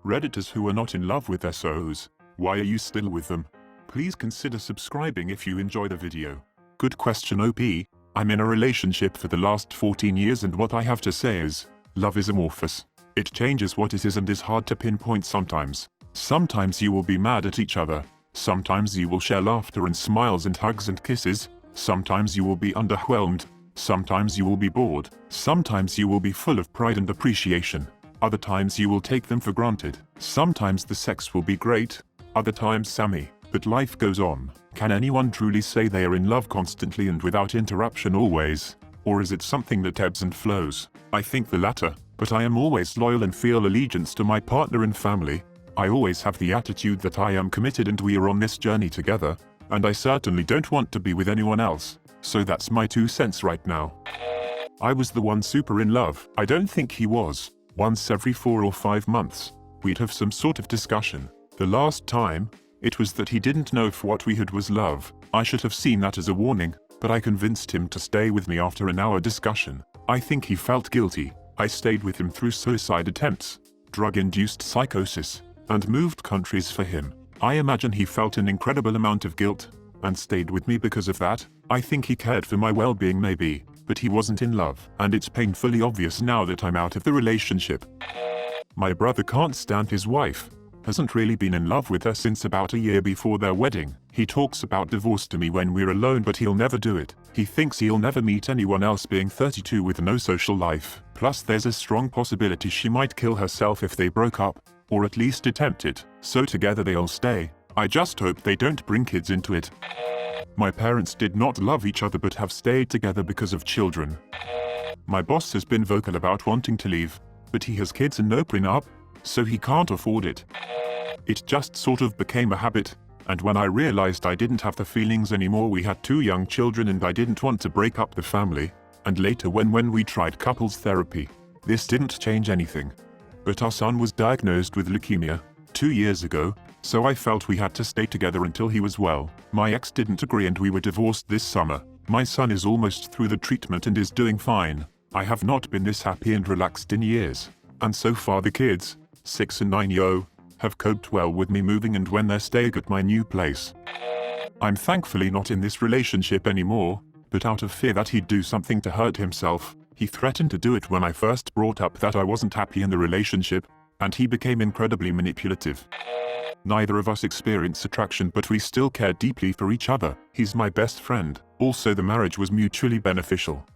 Redditors who are not in love with their souls, why are you still with them? Please consider subscribing if you enjoy the video. Good question OP. I'm in a relationship for the last 14 years and what I have to say is, love is amorphous. It changes what it is and is hard to pinpoint sometimes. Sometimes you will be mad at each other. Sometimes you will share laughter and smiles and hugs and kisses. Sometimes you will be underwhelmed. Sometimes you will be bored. Sometimes you will be full of pride and appreciation. Other times you will take them for granted. Sometimes the sex will be great. Other times Sammy. But life goes on. Can anyone truly say they are in love constantly and without interruption always? Or is it something that ebbs and flows? I think the latter, but I am always loyal and feel allegiance to my partner and family. I always have the attitude that I am committed and we are on this journey together, and I certainly don't want to be with anyone else. So that's my 2 cents right now. I was the one super in love. I don't think he was. Once every 4 or 5 months, we'd have some sort of discussion. The last time, it was that he didn't know if what we had was love. I should have seen that as a warning, but I convinced him to stay with me after an hour discussion. I think he felt guilty. I stayed with him through suicide attempts, drug-induced psychosis, and moved countries for him. I imagine he felt an incredible amount of guilt, and stayed with me because of that. I think he cared for my well-being maybe, but he wasn't in love. And it's painfully obvious now that I'm out of the relationship. My brother can't stand his wife. Hasn't really been in love with her since about a year before their wedding. He talks about divorce to me when we're alone but he'll never do it. He thinks he'll never meet anyone else being 32 with no social life. Plus there's a strong possibility she might kill herself if they broke up, or at least attempt it. So together they'll stay. I just hope they don't bring kids into it. My parents did not love each other but have stayed together because of children. My boss has been vocal about wanting to leave, but he has kids and no prenup, so he can't afford it. It just sort of became a habit, and when I realized I didn't have the feelings anymore we had 2 young children and I didn't want to break up the family, and later when we tried couples therapy, this didn't change anything. But our son was diagnosed with leukemia 2 years ago, so I felt we had to stay together until he was well. My ex didn't agree and we were divorced this summer. My son is almost through the treatment and is doing fine. I have not been this happy and relaxed in years. And so far the kids, 6 and 9, have coped well with me moving and when they're staying at my new place. I'm thankfully not in this relationship anymore, but out of fear that he'd do something to hurt himself, he threatened to do it when I first brought up that I wasn't happy in the relationship, and he became incredibly manipulative. Neither of us experience attraction but we still care deeply for each other. He's my best friend. Also the marriage was mutually beneficial.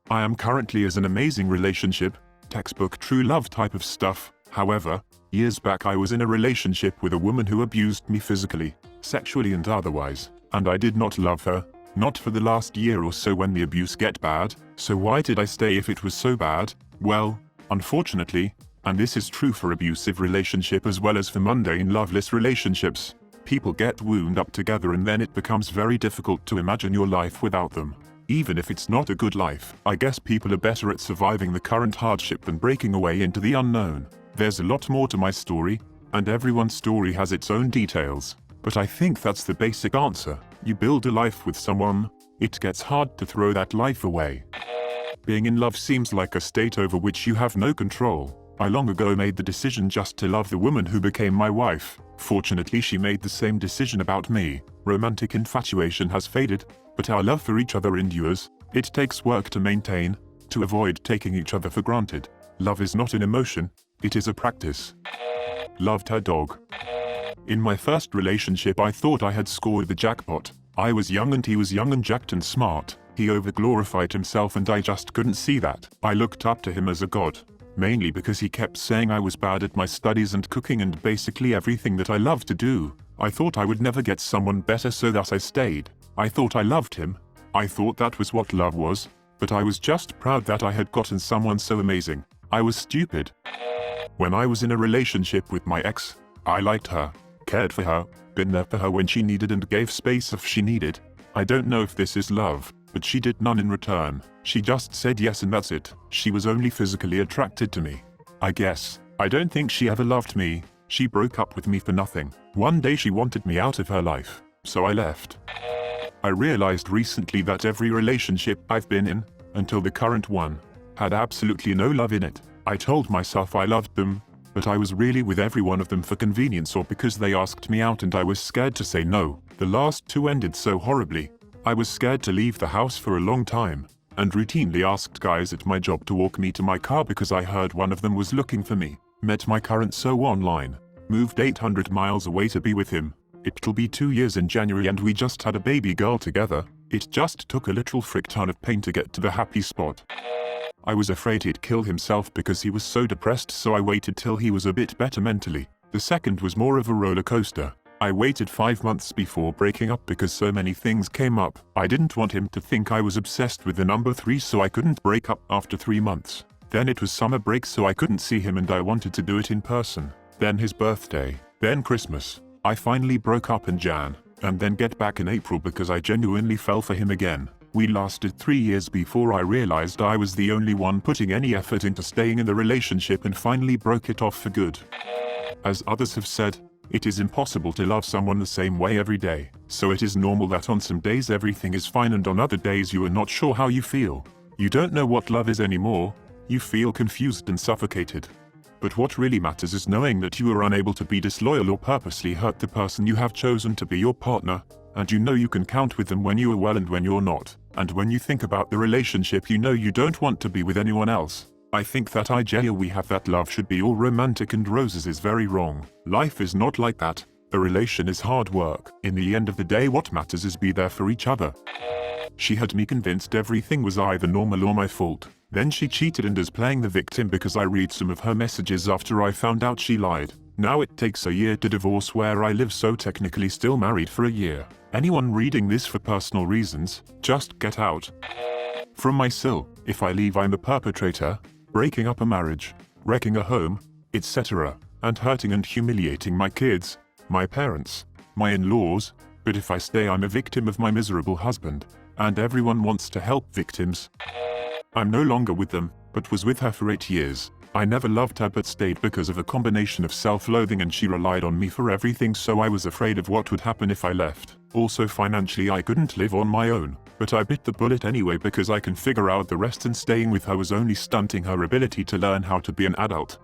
I am currently in an amazing relationship, textbook true love type of stuff. However, years back I was in a relationship with a woman who abused me physically, sexually and otherwise, and I did not love her, not for the last year or so when the abuse get bad. So why did I stay if it was so bad? Well, unfortunately, and this is true for abusive relationship as well as for mundane loveless relationships, people get wound up together and then it becomes very difficult to imagine your life without them. Even if it's not a good life, I guess people are better at surviving the current hardship than breaking away into the unknown. There's a lot more to my story, and everyone's story has its own details. But I think that's the basic answer. You build a life with someone, it gets hard to throw that life away. Being in love seems like a state over which you have no control. I long ago made the decision just to love the woman who became my wife. Fortunately she made the same decision about me. Romantic infatuation has faded, but our love for each other endures. It takes work to maintain, to avoid taking each other for granted. Love is not an emotion, it is a practice. Loved her dog. In my first relationship I thought I had scored the jackpot. I was young and he was young and jacked and smart. He overglorified himself and I just couldn't see that. I looked up to him as a god. Mainly because he kept saying I was bad at my studies and cooking and basically everything that I love to do. I thought I would never get someone better so that I stayed. I thought I loved him. I thought that was what love was. But I was just proud that I had gotten someone so amazing. I was stupid. When I was in a relationship with my ex, I liked her, cared for her, been there for her when she needed and gave space if she needed. I don't know if this is love, but she did none in return. She just said yes and that's it. She was only physically attracted to me. I guess. I don't think she ever loved me. She broke up with me for nothing. One day she wanted me out of her life, so I left. I realized recently that every relationship I've been in, until the current one, had absolutely no love in it. I told myself I loved them, but I was really with every one of them for convenience or because they asked me out and I was scared to say no. The last two ended so horribly. I was scared to leave the house for a long time, and routinely asked guys at my job to walk me to my car because I heard one of them was looking for me. Met my current so online. Moved 800 miles away to be with him. It'll be 2 years in January and we just had a baby girl together. It just took a literal frick ton of pain to get to the happy spot. I was afraid he'd kill himself because he was so depressed, so I waited till he was a bit better mentally. The second was more of a roller coaster. I waited 5 months before breaking up because so many things came up. I didn't want him to think I was obsessed with the number 3, so I couldn't break up after 3 months. Then it was summer break, so I couldn't see him and I wanted to do it in person. Then his birthday. Then Christmas. I finally broke up in Jan, and then get back in April because I genuinely fell for him again. We lasted 3 years before I realized I was the only one putting any effort into staying in the relationship and finally broke it off for good. As others have said, it is impossible to love someone the same way every day, so it is normal that on some days everything is fine and on other days you are not sure how you feel. You don't know what love is anymore, you feel confused and suffocated. But what really matters is knowing that you are unable to be disloyal or purposely hurt the person you have chosen to be your partner, and you know you can count with them when you are well and when you're not. And when you think about the relationship, you know you don't want to be with anyone else. I think that idea we have that love should be all romantic and roses is very wrong. Life is not like that. A relation is hard work. In the end of the day, what matters is be there for each other. She had me convinced everything was either normal or my fault. Then she cheated and is playing the victim because I read some of her messages after I found out she lied. Now it takes a year to divorce where I live, so technically still married for a year. Anyone reading this for personal reasons, just get out. From my cell, if I leave I'm a perpetrator, breaking up a marriage, wrecking a home, etc., and hurting and humiliating my kids, my parents, my in-laws, but if I stay I'm a victim of my miserable husband, and everyone wants to help victims. I'm no longer with them, but was with her for 8 years. I never loved her but stayed because of a combination of self-loathing and she relied on me for everything, so I was afraid of what would happen if I left. Also financially I couldn't live on my own, but I bit the bullet anyway because I can figure out the rest and staying with her was only stunting her ability to learn how to be an adult.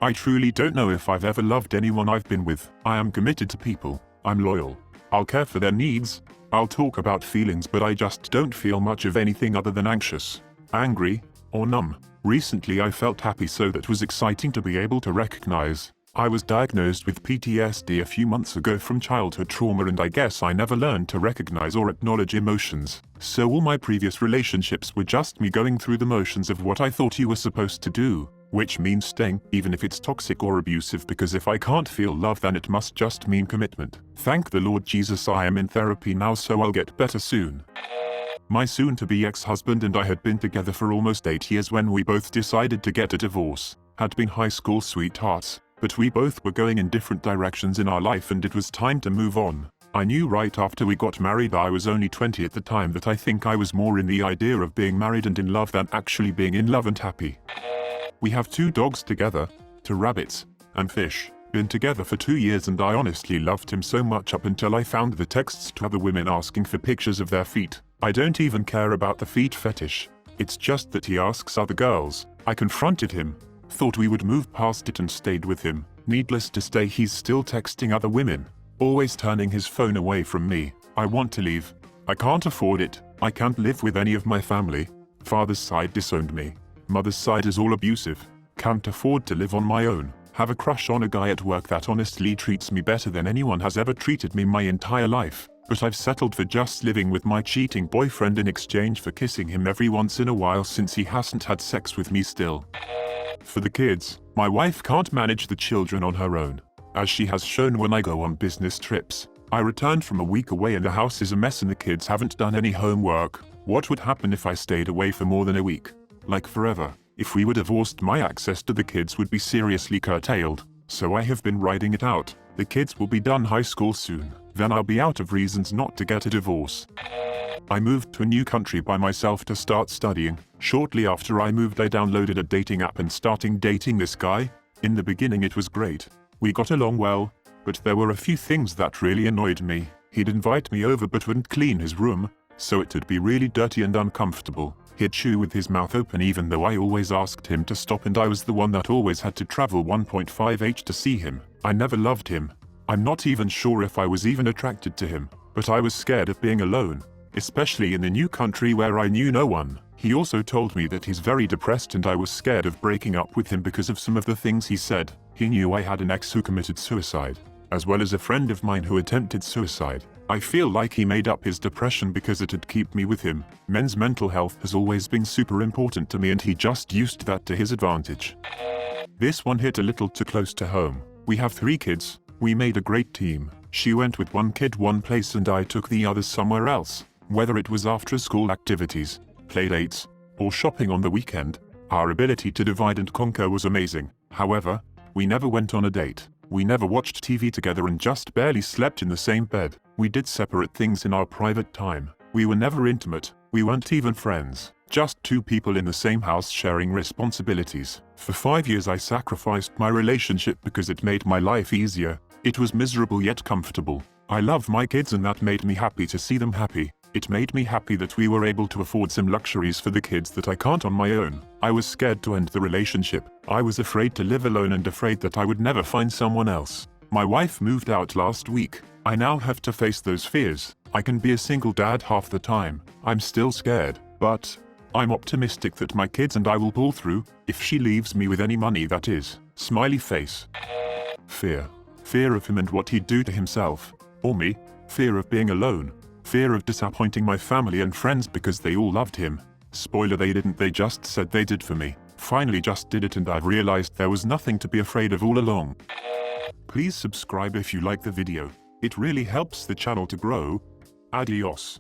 I truly don't know if I've ever loved anyone I've been with. I am committed to people. I'm loyal. I'll care for their needs. I'll talk about feelings, but I just don't feel much of anything other than anxious, angry, or numb. Recently I felt happy, so that was exciting to be able to recognize. I was diagnosed with PTSD a few months ago from childhood trauma, and I guess I never learned to recognize or acknowledge emotions. So all my previous relationships were just me going through the motions of what I thought you were supposed to do, which means staying, even if it's toxic or abusive, because if I can't feel love then it must just mean commitment. Thank the Lord Jesus I am in therapy now, so I'll get better soon. My soon-to-be ex-husband and I had been together for almost 8 years when we both decided to get a divorce. Had been high school sweethearts, but we both were going in different directions in our life and it was time to move on. I knew right after we got married, I was only 20 at the time, that I think I was more in the idea of being married and in love than actually being in love and happy. We have 2 dogs together, 2 rabbits, and fish. Been together for 2 years and I honestly loved him so much up until I found the texts to other women asking for pictures of their feet. I don't even care about the feet fetish. It's just that he asks other girls. I confronted him, thought we would move past it and stayed with him. Needless to say, he's still texting other women, always turning his phone away from me. I want to leave. I can't afford it. I can't live with any of my family. Father's side disowned me. Mother's side is all abusive. Can't afford to live on my own. Have a crush on a guy at work that honestly treats me better than anyone has ever treated me my entire life. But I've settled for just living with my cheating boyfriend in exchange for kissing him every once in a while since he hasn't had sex with me still. For the kids, my wife can't manage the children on her own, as she has shown when I go on business trips. I returned from a week away and the house is a mess and the kids haven't done any homework. What would happen if I stayed away for more than a week? Like forever. If we were divorced, my access to the kids would be seriously curtailed. So I have been riding it out. The kids will be done high school soon. Then I'll be out of reasons not to get a divorce. I moved to a new country by myself to start studying. Shortly after I moved, I downloaded a dating app and started dating this guy. In the beginning it was great. We got along well, but there were a few things that really annoyed me. He'd invite me over but wouldn't clean his room, so it'd be really dirty and uncomfortable. He'd chew with his mouth open even though I always asked him to stop, and I was the one that always had to travel 1.5 to see him. I never loved him. I'm not even sure if I was even attracted to him, but I was scared of being alone, especially in a new country where I knew no one. He also told me that he's very depressed and I was scared of breaking up with him because of some of the things he said. He knew I had an ex who committed suicide, as well as a friend of mine who attempted suicide. I feel like he made up his depression because it'd keep me with him. Men's mental health has always been super important to me and he just used that to his advantage. This one hit a little too close to home. We have 3 kids. We made a great team. She went with one kid one place and I took the others somewhere else. Whether it was after school activities, play dates, or shopping on the weekend, our ability to divide and conquer was amazing. However, we never went on a date. We never watched TV together and just barely slept in the same bed. We did separate things in our private time. We were never intimate. We weren't even friends. Just 2 people in the same house sharing responsibilities. For 5 years I sacrificed my relationship because it made my life easier. It was miserable yet comfortable. I love my kids and that made me happy to see them happy. It made me happy that we were able to afford some luxuries for the kids that I can't on my own. I was scared to end the relationship. I was afraid to live alone and afraid that I would never find someone else. My wife moved out last week. I now have to face those fears. I can be a single dad half the time. I'm still scared, but I'm optimistic that my kids and I will pull through, if she leaves me with any money, that is. Smiley face. Fear. Fear of him and what he'd do to himself. Or me. Fear of being alone. Fear of disappointing my family and friends because they all loved him. Spoiler, they didn't, they just said they did for me. Finally just did it and I've realized there was nothing to be afraid of all along. Please subscribe if you like the video. It really helps the channel to grow. Adios.